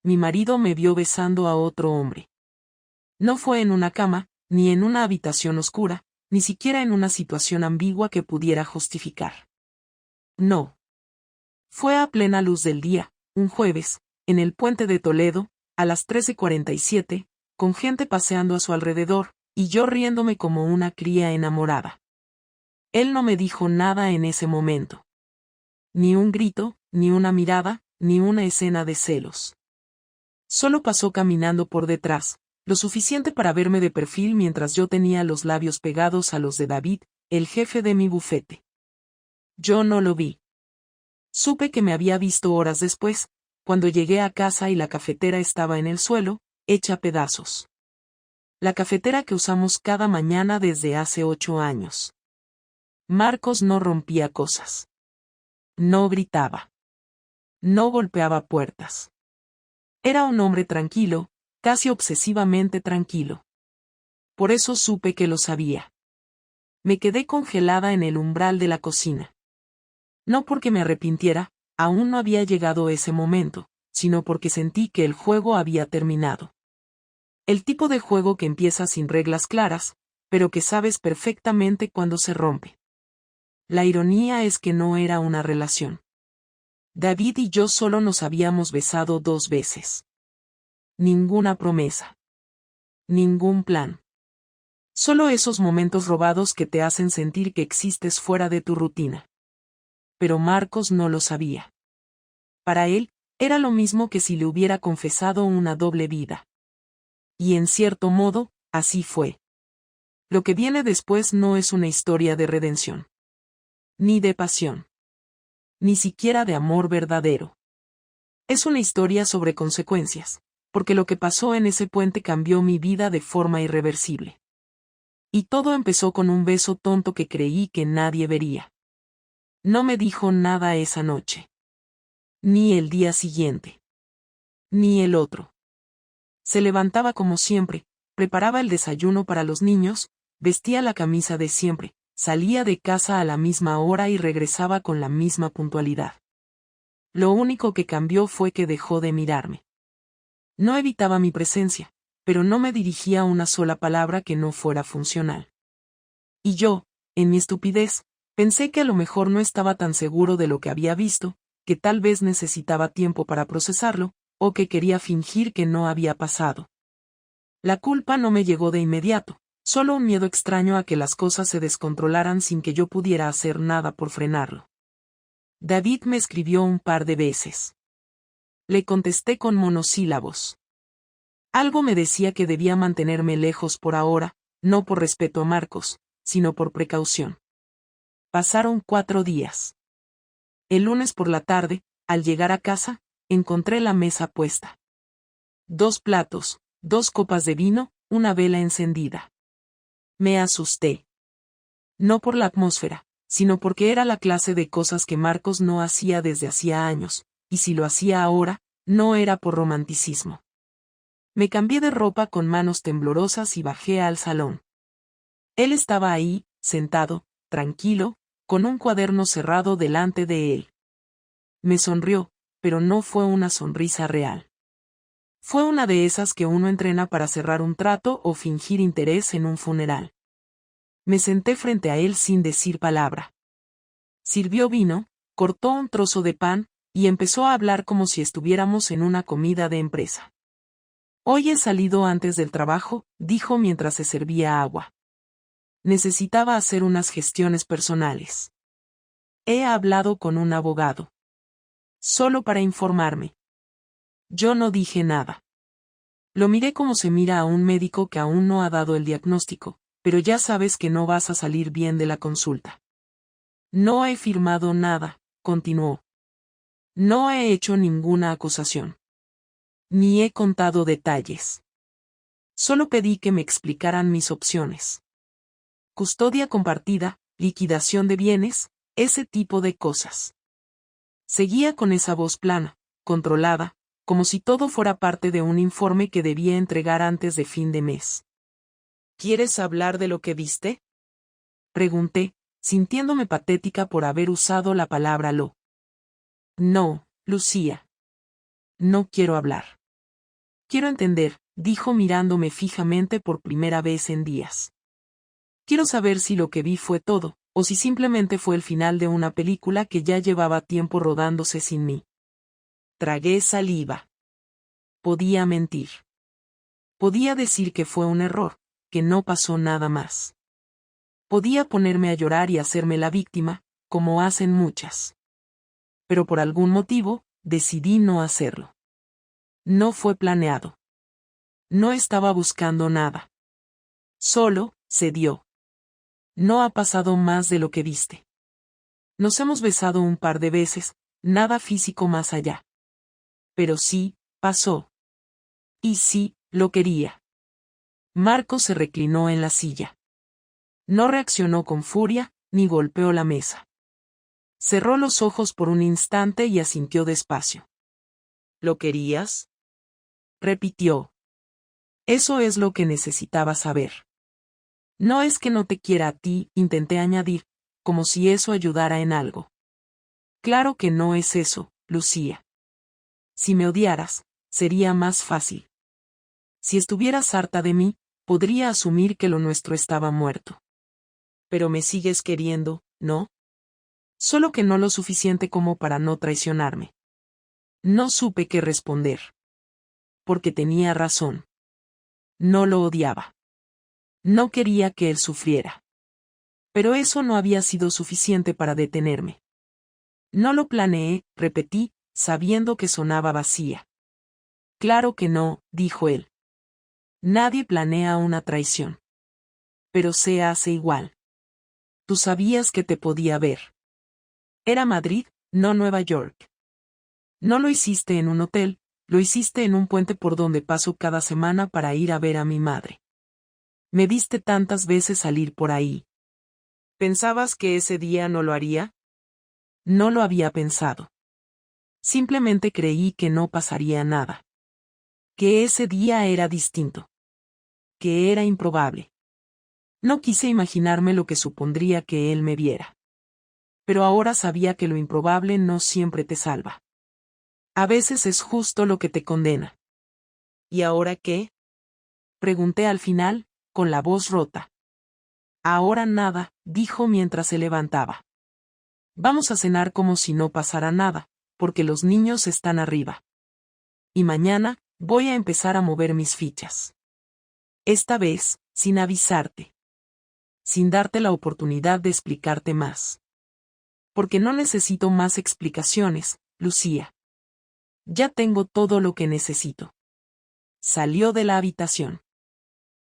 mi marido me vio besando a otro hombre. No fue en una cama, ni en una habitación oscura, ni siquiera en una situación ambigua que pudiera justificar. No. Fue a plena luz del día, un jueves, en el puente de Toledo, a las 13:47, con gente paseando a su alrededor, y yo riéndome como una cría enamorada. Él no me dijo nada en ese momento. Ni un grito, ni una mirada, ni una escena de celos. Solo pasó caminando por detrás, lo suficiente para verme de perfil mientras yo tenía los labios pegados a los de David, el jefe de mi bufete. Yo no lo vi. Supe que me había visto horas después, cuando llegué a casa y la cafetera estaba en el suelo, hecha pedazos. La cafetera que usamos cada mañana desde hace 8 años. Marcos no rompía cosas. No gritaba. No golpeaba puertas. Era un hombre tranquilo, casi obsesivamente tranquilo. Por eso supe que lo sabía. Me quedé congelada en el umbral de la cocina. No porque me arrepintiera, aún no había llegado ese momento, sino porque sentí que el juego había terminado. El tipo de juego que empieza sin reglas claras, pero que sabes perfectamente cuándo se rompe. La ironía es que no era una relación. David y yo solo nos habíamos besado 2 veces. Ninguna promesa. Ningún plan. Solo esos momentos robados que te hacen sentir que existes fuera de tu rutina. Pero Marcos no lo sabía. Para él, era lo mismo que si le hubiera confesado una doble vida. Y en cierto modo, así fue. Lo que viene después no es una historia de redención. Ni de pasión. Ni siquiera de amor verdadero. Es una historia sobre consecuencias, porque lo que pasó en ese puente cambió mi vida de forma irreversible. Y todo empezó con un beso tonto que creí que nadie vería. No me dijo nada esa noche. Ni el día siguiente. Ni el otro. Se levantaba como siempre, preparaba el desayuno para los niños, vestía la camisa de siempre, salía de casa a la misma hora y regresaba con la misma puntualidad. Lo único que cambió fue que dejó de mirarme. No evitaba mi presencia, pero no me dirigía una sola palabra que no fuera funcional. Y yo, en mi estupidez, pensé que a lo mejor no estaba tan seguro de lo que había visto, que tal vez necesitaba tiempo para procesarlo, o que quería fingir que no había pasado. La culpa no me llegó de inmediato, solo un miedo extraño a que las cosas se descontrolaran sin que yo pudiera hacer nada por frenarlo. David me escribió un par de veces. Le contesté con monosílabos. Algo me decía que debía mantenerme lejos por ahora, no por respeto a Marcos, sino por precaución. Pasaron 4 días. El lunes por la tarde, al llegar a casa, encontré la mesa puesta. 2 platos, 2 copas de vino, una vela encendida. Me asusté. No por la atmósfera, sino porque era la clase de cosas que Marcos no hacía desde hacía años, y si lo hacía ahora, no era por romanticismo. Me cambié de ropa con manos temblorosas y bajé al salón. Él estaba ahí, sentado, tranquilo, con un cuaderno cerrado delante de él. Me sonrió, pero no fue una sonrisa real. Fue una de esas que uno entrena para cerrar un trato o fingir interés en un funeral. Me senté frente a él sin decir palabra. Sirvió vino, cortó un trozo de pan, y empezó a hablar como si estuviéramos en una comida de empresa. Hoy he salido antes del trabajo, dijo mientras se servía agua. Necesitaba hacer unas gestiones personales. He hablado con un abogado. Solo para informarme. Yo no dije nada. Lo miré como se mira a un médico que aún no ha dado el diagnóstico, pero ya sabes que no vas a salir bien de la consulta. No he firmado nada, continuó. No he hecho ninguna acusación. Ni he contado detalles. Solo pedí que me explicaran mis opciones. Custodia compartida, liquidación de bienes, ese tipo de cosas. Seguía con esa voz plana, controlada, como si todo fuera parte de un informe que debía entregar antes de fin de mes. ¿Quieres hablar de lo que viste? Pregunté, sintiéndome patética por haber usado la palabra lo. No, Lucía. No quiero hablar. Quiero entender, dijo mirándome fijamente por primera vez en días. Quiero saber si lo que vi fue todo, o si simplemente fue el final de una película que ya llevaba tiempo rodándose sin mí. Tragué saliva. Podía mentir. Podía decir que fue un error, que no pasó nada más. Podía ponerme a llorar y hacerme la víctima, como hacen muchas. Pero por algún motivo, decidí no hacerlo. No fue planeado. No estaba buscando nada. Solo, se dio. No ha pasado más de lo que viste. Nos hemos besado un par de veces, nada físico más allá. Pero sí, pasó. Y sí, lo quería. Marco se reclinó en la silla. No reaccionó con furia, ni golpeó la mesa. Cerró los ojos por un instante y asintió despacio. ¿Lo querías? Repitió. Eso es lo que necesitaba saber. No es que no te quiera a ti, intenté añadir, como si eso ayudara en algo. Claro que no es eso, Lucía. Si me odiaras, sería más fácil. Si estuvieras harta de mí, podría asumir que lo nuestro estaba muerto. Pero me sigues queriendo, ¿no? Solo que no lo suficiente como para no traicionarme. No supe qué responder. Porque tenía razón. No lo odiaba. No quería que él sufriera. Pero eso no había sido suficiente para detenerme. No lo planeé, repetí, sabiendo que sonaba vacía. Claro que no, dijo él. Nadie planea una traición. Pero se hace igual. Tú sabías que te podía ver. Era Madrid, no Nueva York. No lo hiciste en un hotel, lo hiciste en un puente por donde paso cada semana para ir a ver a mi madre. Me viste tantas veces salir por ahí. ¿Pensabas que ese día no lo haría? No lo había pensado. Simplemente creí que no pasaría nada. Que ese día era distinto. Que era improbable. No quise imaginarme lo que supondría que él me viera. Pero ahora sabía que lo improbable no siempre te salva. A veces es justo lo que te condena. ¿Y ahora qué? Pregunté al final, con la voz rota. Ahora nada, dijo mientras se levantaba. Vamos a cenar como si no pasara nada, porque los niños están arriba. Y mañana, voy a empezar a mover mis fichas. Esta vez, sin avisarte. Sin darte la oportunidad de explicarte más. Porque no necesito más explicaciones, Lucía. Ya tengo todo lo que necesito. Salió de la habitación.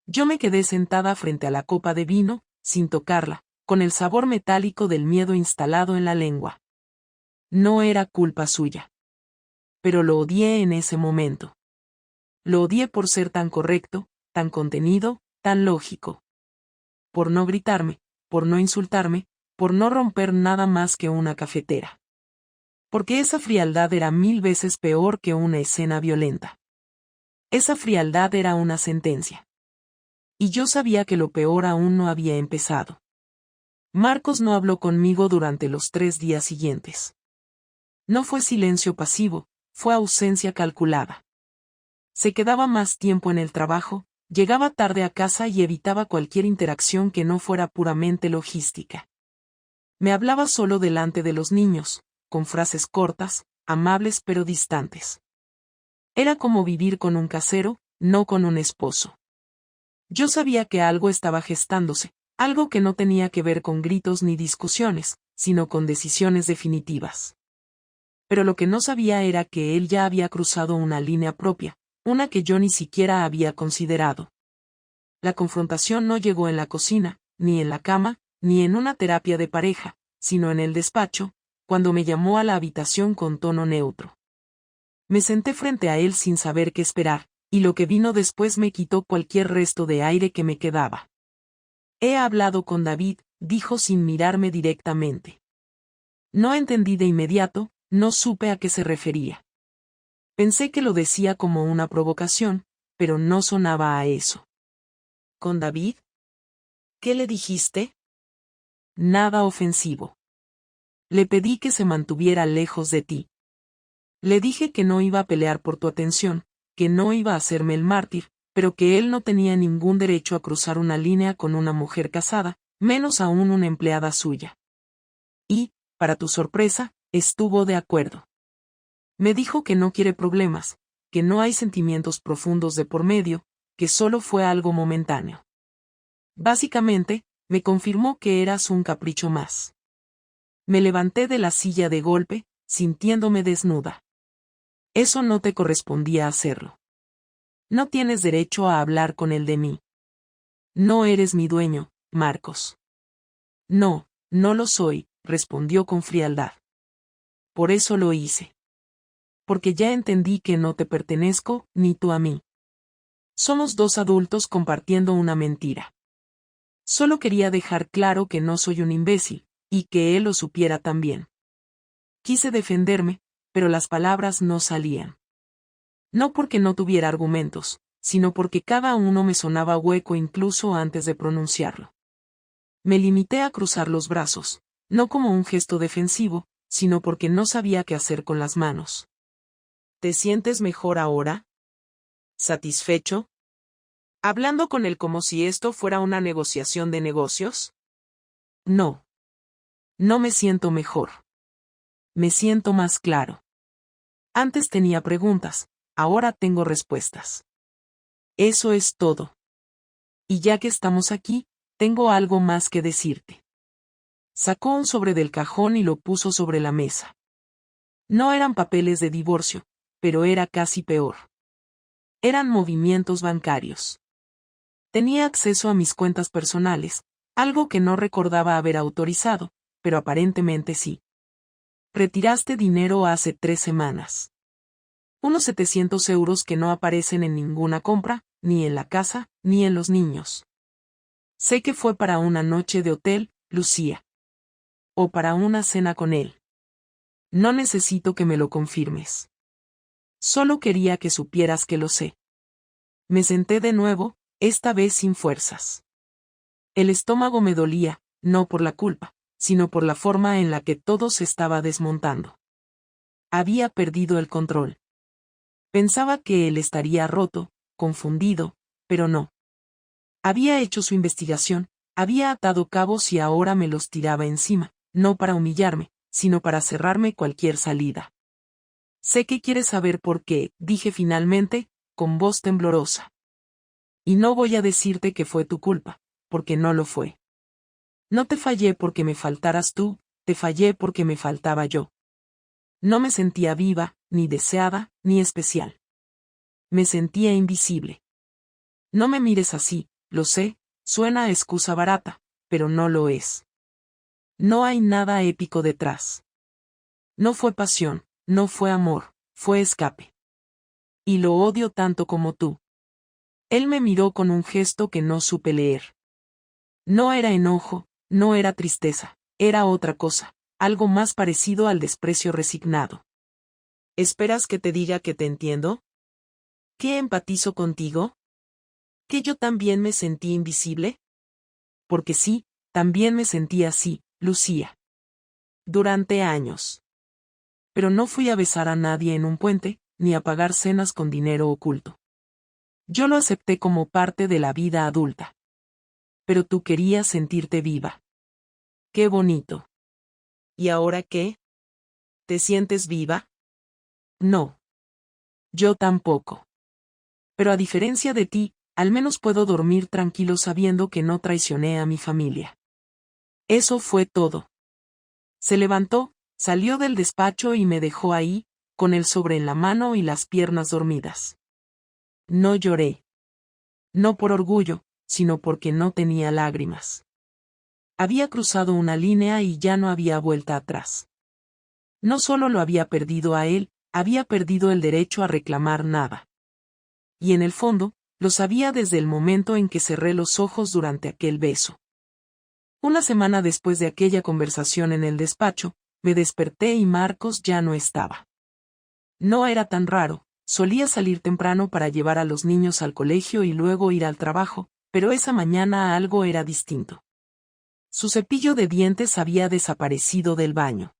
Yo me quedé sentada frente a la copa de vino, sin tocarla, con el sabor metálico del miedo instalado en la lengua. No era culpa suya. Pero lo odié en ese momento. Lo odié por ser tan correcto, tan contenido, tan lógico. Por no gritarme, por no insultarme, por no romper nada más que una cafetera. Porque esa frialdad era 1000 veces peor que una escena violenta. Esa frialdad era una sentencia. Y yo sabía que lo peor aún no había empezado. Marcos no habló conmigo durante los 3 días siguientes. No fue silencio pasivo, fue ausencia calculada. Se quedaba más tiempo en el trabajo, llegaba tarde a casa y evitaba cualquier interacción que no fuera puramente logística. Me hablaba solo delante de los niños, con frases cortas, amables pero distantes. Era como vivir con un casero, no con un esposo. Yo sabía que algo estaba gestándose, algo que no tenía que ver con gritos ni discusiones, sino con decisiones definitivas. Pero lo que no sabía era que él ya había cruzado una línea propia, una que yo ni siquiera había considerado. La confrontación no llegó en la cocina, ni en la cama, ni en una terapia de pareja, sino en el despacho, cuando me llamó a la habitación con tono neutro. Me senté frente a él sin saber qué esperar, y lo que vino después me quitó cualquier resto de aire que me quedaba. He hablado con David, dijo sin mirarme directamente. No entendí de inmediato, no supe a qué se refería. Pensé que lo decía como una provocación, pero no sonaba a eso. ¿Con David? ¿Qué le dijiste? Nada ofensivo. Le pedí que se mantuviera lejos de ti. Le dije que no iba a pelear por tu atención, que no iba a hacerme el mártir, pero que él no tenía ningún derecho a cruzar una línea con una mujer casada, menos aún una empleada suya. Y, para tu sorpresa, estuvo de acuerdo. Me dijo que no quiere problemas, que no hay sentimientos profundos de por medio, que solo fue algo momentáneo. Básicamente, me confirmó que eras un capricho más. Me levanté de la silla de golpe, sintiéndome desnuda. Eso no te correspondía hacerlo. No tienes derecho a hablar con él de mí. No eres mi dueño, Marcos. No, no lo soy, respondió con frialdad. Por eso lo hice. Porque ya entendí que no te pertenezco, ni tú a mí. Somos dos adultos compartiendo una mentira. Solo quería dejar claro que no soy un imbécil, y que él lo supiera también. Quise defenderme, pero las palabras no salían. No porque no tuviera argumentos, sino porque cada uno me sonaba hueco incluso antes de pronunciarlo. Me limité a cruzar los brazos, no como un gesto defensivo, sino porque no sabía qué hacer con las manos. ¿Te sientes mejor ahora? ¿Satisfecho? ¿Hablando con él como si esto fuera una negociación de negocios? No. No me siento mejor. Me siento más claro. Antes tenía preguntas, ahora tengo respuestas. Eso es todo. Y ya que estamos aquí, tengo algo más que decirte. Sacó un sobre del cajón y lo puso sobre la mesa. No eran papeles de divorcio, pero era casi peor. Eran movimientos bancarios. Tenía acceso a mis cuentas personales, algo que no recordaba haber autorizado, pero aparentemente sí. Retiraste dinero hace 3 semanas. Unos 700 euros que no aparecen en ninguna compra, ni en la casa, ni en los niños. Sé que fue para una noche de hotel, Lucía. O para una cena con él. No necesito que me lo confirmes. Solo quería que supieras que lo sé. Me senté de nuevo, esta vez sin fuerzas. El estómago me dolía, no por la culpa, sino por la forma en la que todo se estaba desmontando. Había perdido el control. Pensaba que él estaría roto, confundido, pero no. Había hecho su investigación, había atado cabos y ahora me los tiraba encima, no para humillarme, sino para cerrarme cualquier salida. Sé que quieres saber por qué, dije finalmente, con voz temblorosa. Y no voy a decirte que fue tu culpa, porque no lo fue. No te fallé porque me faltaras tú, te fallé porque me faltaba yo. No me sentía viva, ni deseada, ni especial. Me sentía invisible. No me mires así, lo sé, suena a excusa barata, pero no lo es. No hay nada épico detrás. No fue pasión, no fue amor, fue escape. Y lo odio tanto como tú. Él me miró con un gesto que no supe leer. No era enojo, no era tristeza, era otra cosa, algo más parecido al desprecio resignado. ¿Esperas que te diga que te entiendo? ¿Que empatizo contigo? ¿Que yo también me sentí invisible? Porque sí, también me sentí así, Lucía. Durante años. Pero no fui a besar a nadie en un puente, ni a pagar cenas con dinero oculto. Yo lo acepté como parte de la vida adulta. Pero tú querías sentirte viva. ¡Qué bonito! ¿Y ahora qué? ¿Te sientes viva? No. Yo tampoco. Pero a diferencia de ti, al menos puedo dormir tranquilo sabiendo que no traicioné a mi familia. Eso fue todo. Se levantó, salió del despacho y me dejó ahí, con el sobre en la mano y las piernas dormidas. No lloré. No por orgullo, sino porque no tenía lágrimas. Había cruzado una línea y ya no había vuelta atrás. No solo lo había perdido a él, había perdido el derecho a reclamar nada. Y en el fondo, lo sabía desde el momento en que cerré los ojos durante aquel beso. Una semana después de aquella conversación en el despacho, me desperté y Marcos ya no estaba. No era tan raro, solía salir temprano para llevar a los niños al colegio y luego ir al trabajo, pero esa mañana algo era distinto. Su cepillo de dientes había desaparecido del baño.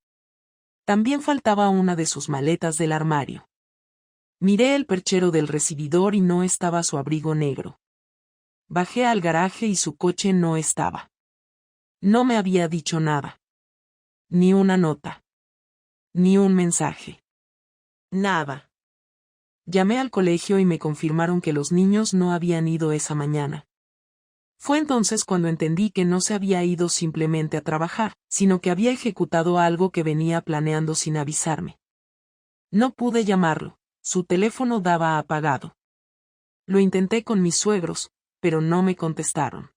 También faltaba una de sus maletas del armario. Miré el perchero del recibidor y no estaba su abrigo negro. Bajé al garaje y su coche no estaba. No me había dicho nada. Ni una nota. Ni un mensaje. Nada. Llamé al colegio y me confirmaron que los niños no habían ido esa mañana. Fue entonces cuando entendí que no se había ido simplemente a trabajar, sino que había ejecutado algo que venía planeando sin avisarme. No pude llamarlo, su teléfono daba apagado. Lo intenté con mis suegros, pero no me contestaron.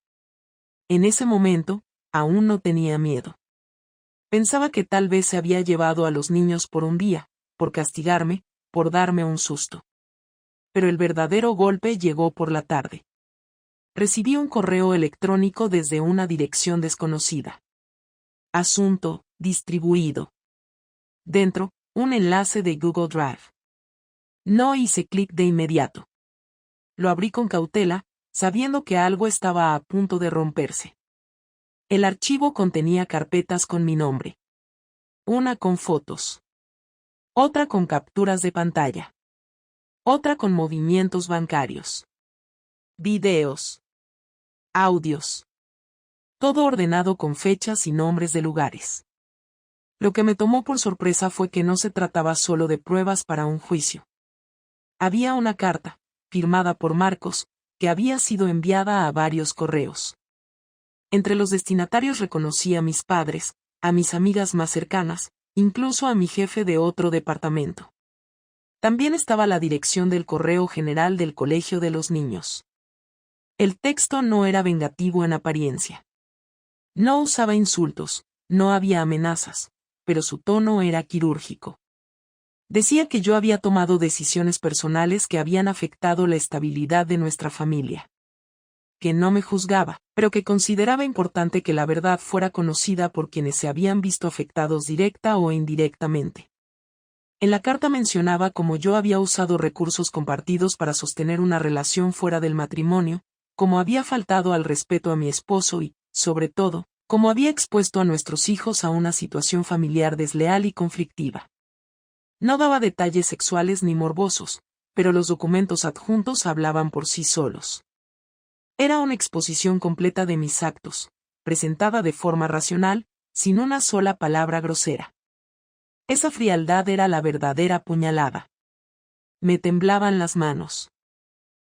En ese momento, aún no tenía miedo. Pensaba que tal vez se había llevado a los niños por un día, por castigarme, por darme un susto. Pero el verdadero golpe llegó por la tarde. Recibí un correo electrónico desde una dirección desconocida. Asunto, distribuido. Dentro, un enlace de Google Drive. No hice clic de inmediato. Lo abrí con cautela, sabiendo que algo estaba a punto de romperse. El archivo contenía carpetas con mi nombre. Una con fotos. Otra con capturas de pantalla. Otra con movimientos bancarios. Videos. Audios. Todo ordenado con fechas y nombres de lugares. Lo que me tomó por sorpresa fue que no se trataba solo de pruebas para un juicio. Había una carta, firmada por Marcos, que había sido enviada a varios correos. Entre los destinatarios reconocí a mis padres, a mis amigas más cercanas, incluso a mi jefe de otro departamento. También estaba la dirección del correo general del colegio de los niños. El texto no era vengativo en apariencia. No usaba insultos, no había amenazas, pero su tono era quirúrgico. Decía que yo había tomado decisiones personales que habían afectado la estabilidad de nuestra familia. Que no me juzgaba, pero que consideraba importante que la verdad fuera conocida por quienes se habían visto afectados directa o indirectamente. En la carta mencionaba cómo yo había usado recursos compartidos para sostener una relación fuera del matrimonio, cómo había faltado al respeto a mi esposo y, sobre todo, cómo había expuesto a nuestros hijos a una situación familiar desleal y conflictiva. No daba detalles sexuales ni morbosos, pero los documentos adjuntos hablaban por sí solos. Era una exposición completa de mis actos, presentada de forma racional, sin una sola palabra grosera. Esa frialdad era la verdadera puñalada. Me temblaban las manos.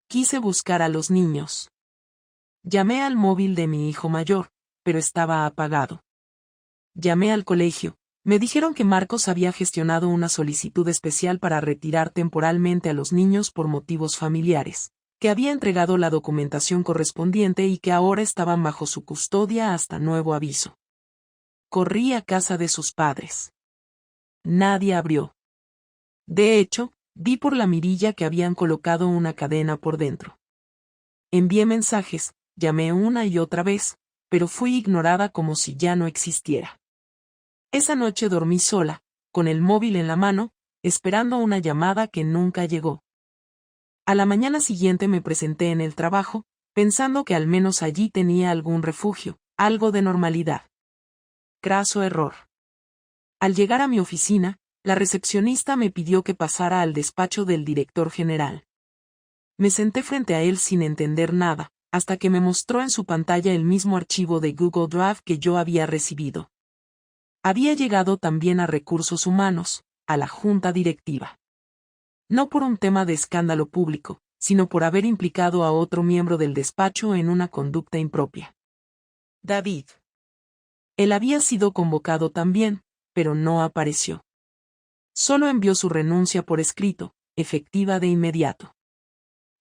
Quise buscar a los niños. Llamé al móvil de mi hijo mayor, pero estaba apagado. Llamé al colegio. Me dijeron que Marcos había gestionado una solicitud especial para retirar temporalmente a los niños por motivos familiares, que había entregado la documentación correspondiente y que ahora estaban bajo su custodia hasta nuevo aviso. Corrí a casa de sus padres. Nadie abrió. De hecho, vi por la mirilla que habían colocado una cadena por dentro. Envié mensajes, llamé una y otra vez, pero fui ignorada como si ya no existiera. Esa noche dormí sola, con el móvil en la mano, esperando una llamada que nunca llegó. A la mañana siguiente me presenté en el trabajo, pensando que al menos allí tenía algún refugio, algo de normalidad. Craso error. Al llegar a mi oficina, la recepcionista me pidió que pasara al despacho del director general. Me senté frente a él sin entender nada, hasta que me mostró en su pantalla el mismo archivo de Google Drive que yo había recibido. Había llegado también a Recursos Humanos, a la junta directiva. No por un tema de escándalo público, sino por haber implicado a otro miembro del despacho en una conducta impropia. David. Él había sido convocado también, pero no apareció. Solo envió su renuncia por escrito, efectiva de inmediato.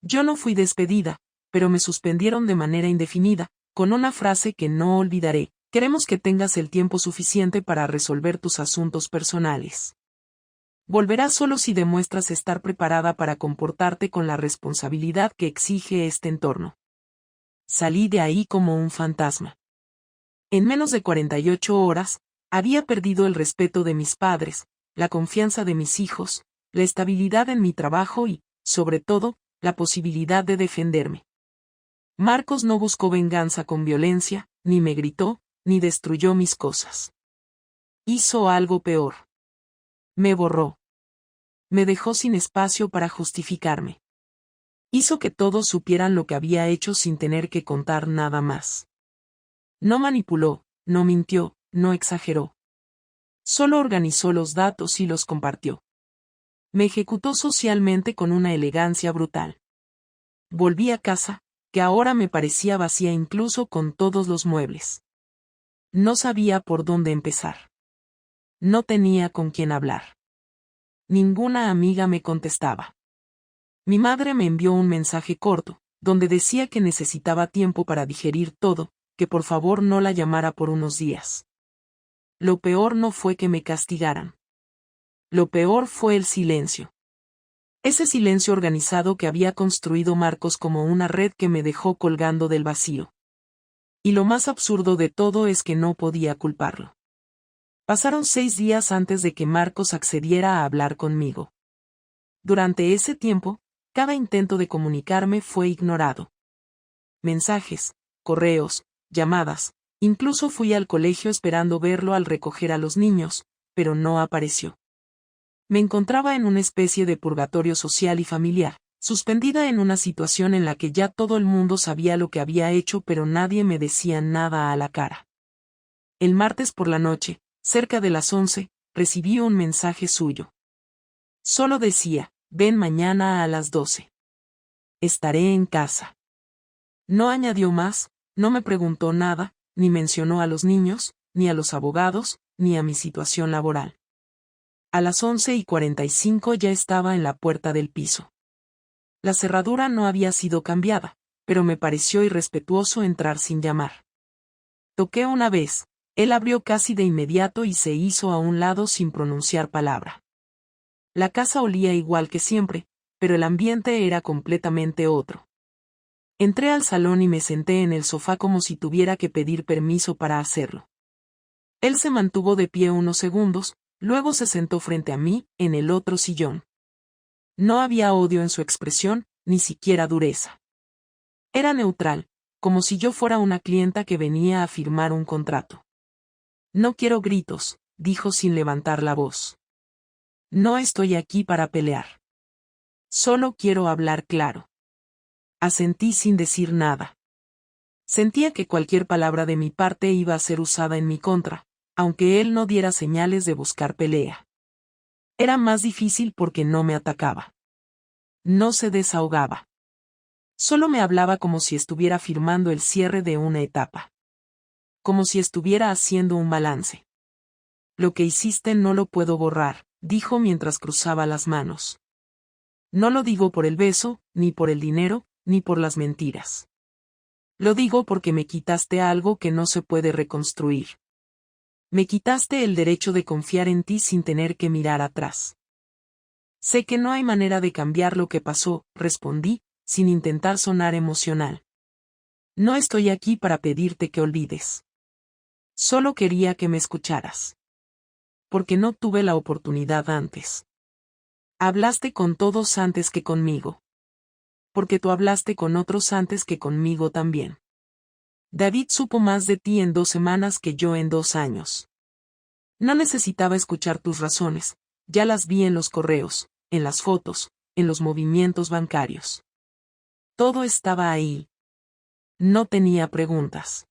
Yo no fui despedida, pero me suspendieron de manera indefinida, con una frase que no olvidaré: queremos que tengas el tiempo suficiente para resolver tus asuntos personales. Volverás solo si demuestras estar preparada para comportarte con la responsabilidad que exige este entorno. Salí de ahí como un fantasma. En menos de 48 horas, había perdido el respeto de mis padres, la confianza de mis hijos, la estabilidad en mi trabajo y, sobre todo, la posibilidad de defenderme. Marcos no buscó venganza con violencia, ni me gritó, ni destruyó mis cosas. Hizo algo peor. Me borró. me dejó sin espacio para justificarme. Hizo que todos supieran lo que había hecho sin tener que contar nada más. No manipuló, no mintió, no exageró. Solo organizó los datos y los compartió. Me ejecutó socialmente con una elegancia brutal. Volví a casa, que ahora me parecía vacía incluso con todos los muebles. No sabía por dónde empezar. No tenía con quién hablar. Ninguna amiga me contestaba. Mi madre me envió un mensaje corto, donde decía que necesitaba tiempo para digerir todo, que por favor no la llamara por unos días. Lo peor no fue que me castigaran. Lo peor fue el silencio. Ese silencio organizado que había construido Marcos como una red que me dejó colgando del vacío. Y lo más absurdo de todo es que no podía culparlo. Pasaron 6 días antes de que Marcos accediera a hablar conmigo. Durante ese tiempo, cada intento de comunicarme fue ignorado. Mensajes, correos, llamadas, incluso fui al colegio esperando verlo al recoger a los niños, pero no apareció. Me encontraba en una especie de purgatorio social y familiar, suspendida en una situación en la que ya todo el mundo sabía lo que había hecho pero nadie me decía nada a la cara. El martes por la noche, cerca de las 11, recibí un mensaje suyo. Solo decía, ven mañana a las 12. Estaré en casa. No añadió más, no me preguntó nada, ni mencionó a los niños, ni a los abogados, ni a mi situación laboral. A las 11:45 ya estaba en la puerta del piso. La cerradura no había sido cambiada, pero me pareció irrespetuoso entrar sin llamar. Toqué una vez, él abrió casi de inmediato y se hizo a un lado sin pronunciar palabra. La casa olía igual que siempre, pero el ambiente era completamente otro. Entré al salón y me senté en el sofá como si tuviera que pedir permiso para hacerlo. Él se mantuvo de pie unos segundos, luego se sentó frente a mí, en el otro sillón. No había odio en su expresión, ni siquiera dureza. Era neutral, como si yo fuera una clienta que venía a firmar un contrato. No quiero gritos, dijo sin levantar la voz. No estoy aquí para pelear. Solo quiero hablar claro. Asentí sin decir nada. Sentía que cualquier palabra de mi parte iba a ser usada en mi contra, aunque él no diera señales de buscar pelea. Era más difícil porque no me atacaba. No se desahogaba. Solo me hablaba como si estuviera firmando el cierre de una etapa. Como si estuviera haciendo un balance. Lo que hiciste no lo puedo borrar, dijo mientras cruzaba las manos. No lo digo por el beso, ni por el dinero, ni por las mentiras. Lo digo porque me quitaste algo que no se puede reconstruir. Me quitaste el derecho de confiar en ti sin tener que mirar atrás. Sé que no hay manera de cambiar lo que pasó, respondí, sin intentar sonar emocional. No estoy aquí para pedirte que olvides. Solo quería que me escucharas. Porque no tuve la oportunidad antes. Hablaste con todos antes que conmigo. Porque tú hablaste con otros antes que conmigo también. David supo más de ti en 2 semanas que yo en 2 años. No necesitaba escuchar tus razones, ya las vi en los correos, en las fotos, en los movimientos bancarios. Todo estaba ahí. No tenía preguntas.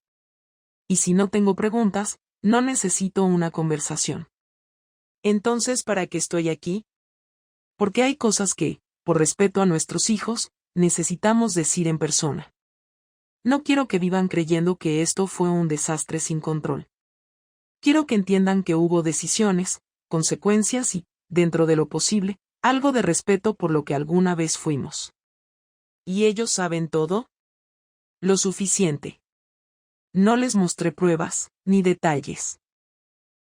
Y si no tengo preguntas, no necesito una conversación. Entonces, ¿para qué estoy aquí? Porque hay cosas que, por respeto a nuestros hijos, necesitamos decir en persona. No quiero que vivan creyendo que esto fue un desastre sin control. Quiero que entiendan que hubo decisiones, consecuencias y, dentro de lo posible, algo de respeto por lo que alguna vez fuimos. ¿Y ellos saben todo? Lo suficiente. No les mostré pruebas, ni detalles.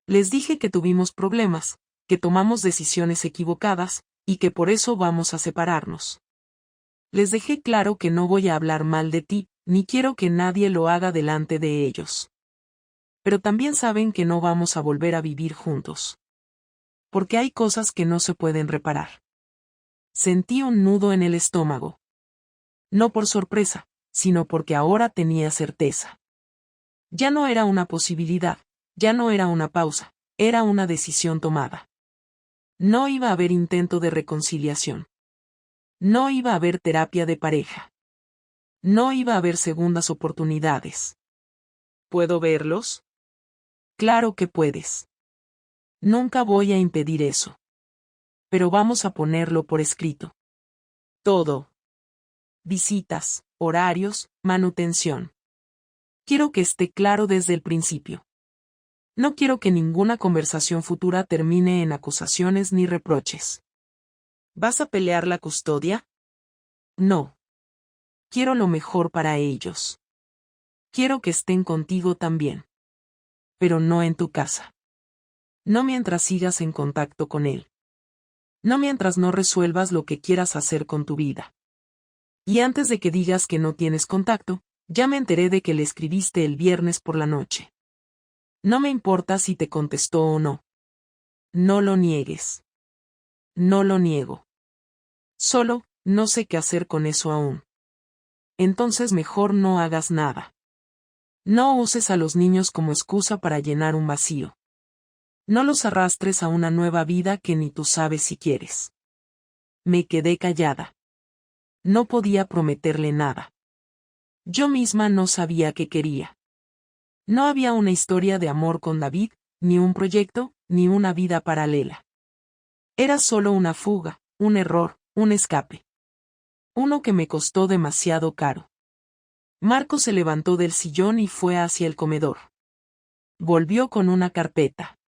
Les dije que tuvimos problemas, que tomamos decisiones equivocadas, y que por eso vamos a separarnos. Les dejé claro que no voy a hablar mal de ti, ni quiero que nadie lo haga delante de ellos. Pero también saben que no vamos a volver a vivir juntos. Porque hay cosas que no se pueden reparar. Sentí un nudo en el estómago. No por sorpresa, sino porque ahora tenía certeza. Ya no era una posibilidad, ya no era una pausa, era una decisión tomada. No iba a haber intento de reconciliación. No iba a haber terapia de pareja. No iba a haber segundas oportunidades. ¿Puedo verlos? Claro que puedes. Nunca voy a impedir eso. Pero vamos a ponerlo por escrito. Todo. Visitas, horarios, manutención. Quiero que esté claro desde el principio. No quiero que ninguna conversación futura termine en acusaciones ni reproches. ¿Vas a pelear la custodia? No. Quiero lo mejor para ellos. Quiero que estén contigo también. Pero no en tu casa. No mientras sigas en contacto con él. No mientras no resuelvas lo que quieras hacer con tu vida. Y antes de que digas que no tienes contacto, ya me enteré de que le escribiste el viernes por la noche. No me importa si te contestó o no. No lo niegues. No lo niego. Solo, no sé qué hacer con eso aún. Entonces mejor no hagas nada. No uses a los niños como excusa para llenar un vacío. No los arrastres a una nueva vida que ni tú sabes si quieres. Me quedé callada. No podía prometerle nada. Yo misma no sabía qué quería. No había una historia de amor con David, ni un proyecto, ni una vida paralela. Era solo una fuga, un error, un escape. Uno que me costó demasiado caro. Marco se levantó del sillón y fue hacia el comedor. Volvió con una carpeta.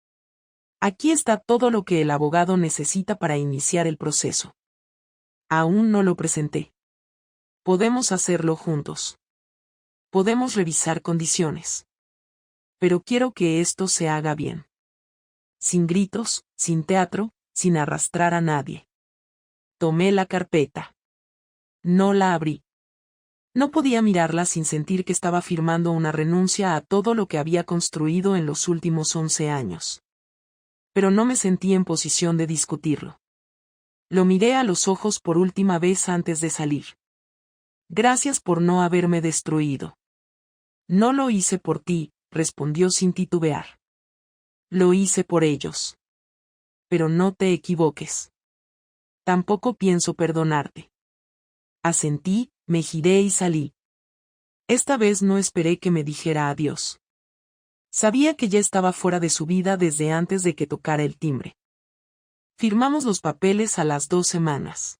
Aquí está todo lo que el abogado necesita para iniciar el proceso. Aún no lo presenté. Podemos hacerlo juntos. Podemos revisar condiciones. Pero quiero que esto se haga bien. Sin gritos, sin teatro, sin arrastrar a nadie. Tomé la carpeta. No la abrí. No podía mirarla sin sentir que estaba firmando una renuncia a todo lo que había construido en los últimos 11 años. Pero no me sentí en posición de discutirlo. Lo miré a los ojos por última vez antes de salir. Gracias por no haberme destruido. No lo hice por ti, respondió sin titubear. Lo hice por ellos. Pero no te equivoques. Tampoco pienso perdonarte. Asentí, me giré y salí. Esta vez no esperé que me dijera adiós. Sabía que ya estaba fuera de su vida desde antes de que tocara el timbre. Firmamos los papeles a las 2 semanas.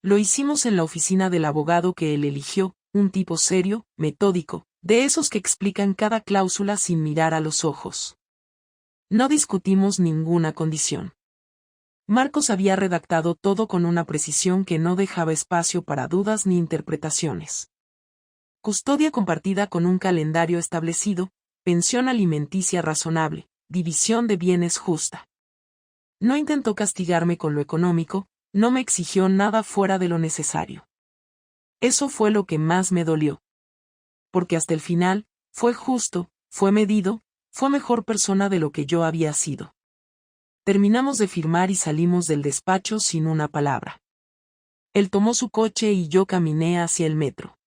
Lo hicimos en la oficina del abogado que él eligió, un tipo serio, metódico, de esos que explican cada cláusula sin mirar a los ojos. No discutimos ninguna condición. Marcos había redactado todo con una precisión que no dejaba espacio para dudas ni interpretaciones. Custodia compartida con un calendario establecido, pensión alimenticia razonable, división de bienes justa. No intentó castigarme con lo económico, no me exigió nada fuera de lo necesario. Eso fue lo que más me dolió. Porque hasta el final, fue justo, fue medido, fue mejor persona de lo que yo había sido. Terminamos de firmar y salimos del despacho sin una palabra. Él tomó su coche y yo caminé hacia el metro.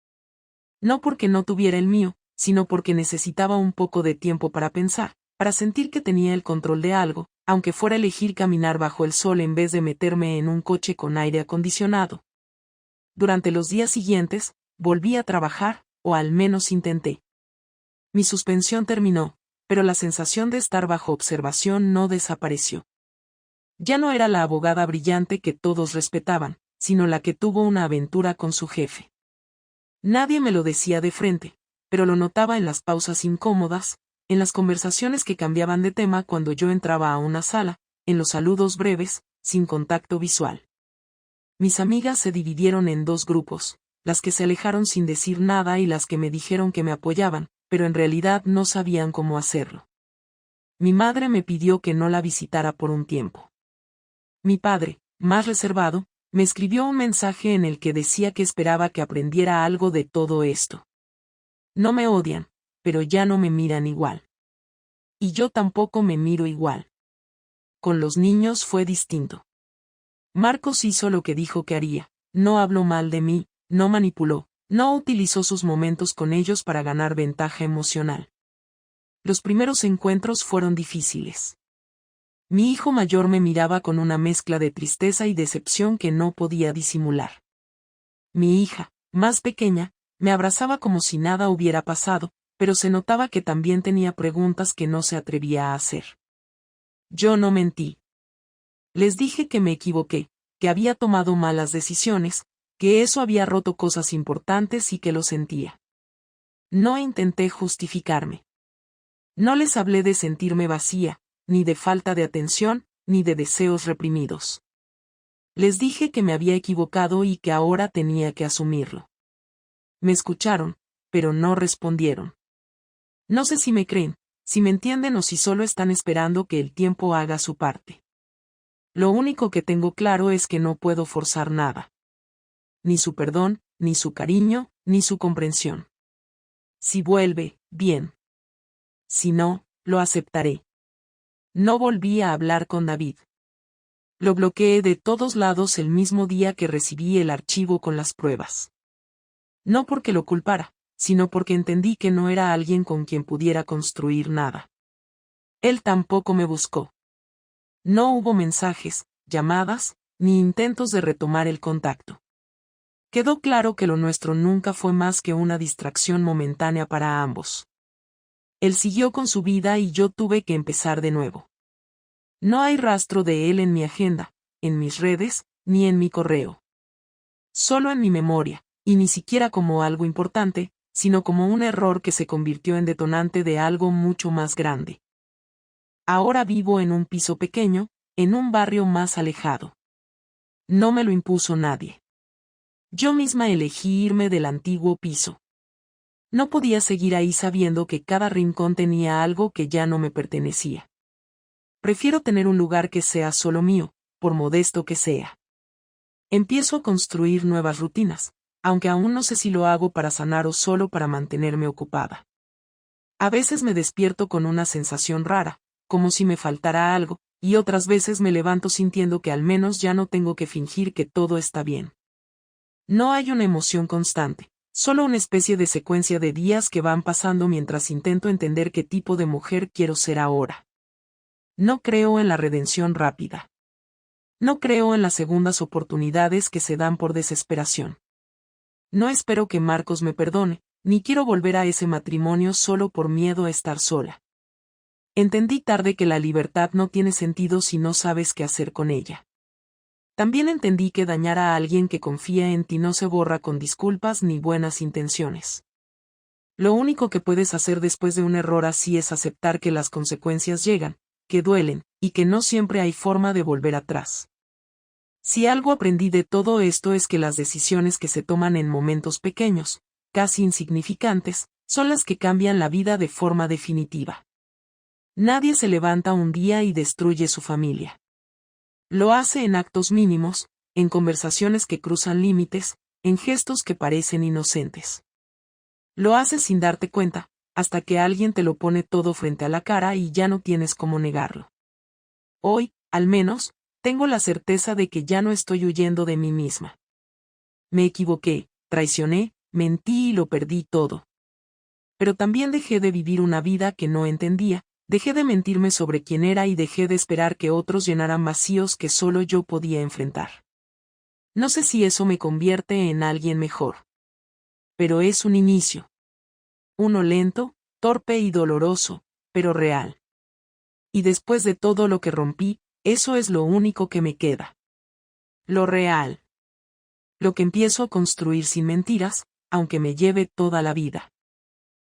No porque no tuviera el mío, sino porque necesitaba un poco de tiempo para pensar, para sentir que tenía el control de algo, aunque fuera elegir caminar bajo el sol en vez de meterme en un coche con aire acondicionado. Durante los días siguientes, volví a trabajar, o al menos intenté. Mi suspensión terminó, pero la sensación de estar bajo observación no desapareció. Ya no era la abogada brillante que todos respetaban, sino la que tuvo una aventura con su jefe. Nadie me lo decía de frente, pero lo notaba en las pausas incómodas, en las conversaciones que cambiaban de tema cuando yo entraba a una sala, en los saludos breves, sin contacto visual. Mis amigas se dividieron en 2 grupos, las que se alejaron sin decir nada y las que me dijeron que me apoyaban, pero en realidad no sabían cómo hacerlo. Mi madre me pidió que no la visitara por un tiempo. Mi padre, más reservado, me escribió un mensaje en el que decía que esperaba que aprendiera algo de todo esto. No me odian, pero ya no me miran igual. Y yo tampoco me miro igual. Con los niños fue distinto. Marcos hizo lo que dijo que haría, no habló mal de mí, no manipuló, no utilizó sus momentos con ellos para ganar ventaja emocional. Los primeros encuentros fueron difíciles. Mi hijo mayor me miraba con una mezcla de tristeza y decepción que no podía disimular. Mi hija, más pequeña, me abrazaba como si nada hubiera pasado, pero se notaba que también tenía preguntas que no se atrevía a hacer. Yo no mentí. Les dije que me equivoqué, que había tomado malas decisiones, que eso había roto cosas importantes y que lo sentía. No intenté justificarme. No les hablé de sentirme vacía, ni de falta de atención, ni de deseos reprimidos. Les dije que me había equivocado y que ahora tenía que asumirlo. Me escucharon, pero no respondieron. No sé si me creen, si me entienden o si solo están esperando que el tiempo haga su parte. Lo único que tengo claro es que no puedo forzar nada. Ni su perdón, ni su cariño, ni su comprensión. Si vuelve, bien. Si no, lo aceptaré. No volví a hablar con David. Lo bloqueé de todos lados el mismo día que recibí el archivo con las pruebas. No porque lo culpara, sino porque entendí que no era alguien con quien pudiera construir nada. Él tampoco me buscó. No hubo mensajes, llamadas, ni intentos de retomar el contacto. Quedó claro que lo nuestro nunca fue más que una distracción momentánea para ambos. Él siguió con su vida y yo tuve que empezar de nuevo. No hay rastro de él en mi agenda, en mis redes, ni en mi correo. Solo en mi memoria, y ni siquiera como algo importante, sino como un error que se convirtió en detonante de algo mucho más grande. Ahora vivo en un piso pequeño, en un barrio más alejado. No me lo impuso nadie. Yo misma elegí irme del antiguo piso. No podía seguir ahí sabiendo que cada rincón tenía algo que ya no me pertenecía. Prefiero tener un lugar que sea solo mío, por modesto que sea. Empiezo a construir nuevas rutinas, aunque aún no sé si lo hago para sanar o solo para mantenerme ocupada. A veces me despierto con una sensación rara, como si me faltara algo, y otras veces me levanto sintiendo que al menos ya no tengo que fingir que todo está bien. No hay una emoción constante, solo una especie de secuencia de días que van pasando mientras intento entender qué tipo de mujer quiero ser ahora. No creo en la redención rápida. No creo en las segundas oportunidades que se dan por desesperación. No espero que Marcos me perdone, ni quiero volver a ese matrimonio solo por miedo a estar sola. Entendí tarde que la libertad no tiene sentido si no sabes qué hacer con ella. También entendí que dañar a alguien que confía en ti no se borra con disculpas ni buenas intenciones. Lo único que puedes hacer después de un error así es aceptar que las consecuencias llegan, que duelen, y que no siempre hay forma de volver atrás. Si algo aprendí de todo esto es que las decisiones que se toman en momentos pequeños, casi insignificantes, son las que cambian la vida de forma definitiva. Nadie se levanta un día y destruye su familia. Lo hace en actos mínimos, en conversaciones que cruzan límites, en gestos que parecen inocentes. Lo haces sin darte cuenta, hasta que alguien te lo pone todo frente a la cara y ya no tienes cómo negarlo. Hoy, al menos, tengo la certeza de que ya no estoy huyendo de mí misma. Me equivoqué, traicioné, mentí y lo perdí todo. Pero también dejé de vivir una vida que no entendía, dejé de mentirme sobre quién era y dejé de esperar que otros llenaran vacíos que solo yo podía enfrentar. No sé si eso me convierte en alguien mejor. Pero es un inicio. Uno lento, torpe y doloroso, pero real. Y después de todo lo que rompí, eso es lo único que me queda. Lo real. Lo que empiezo a construir sin mentiras, aunque me lleve toda la vida.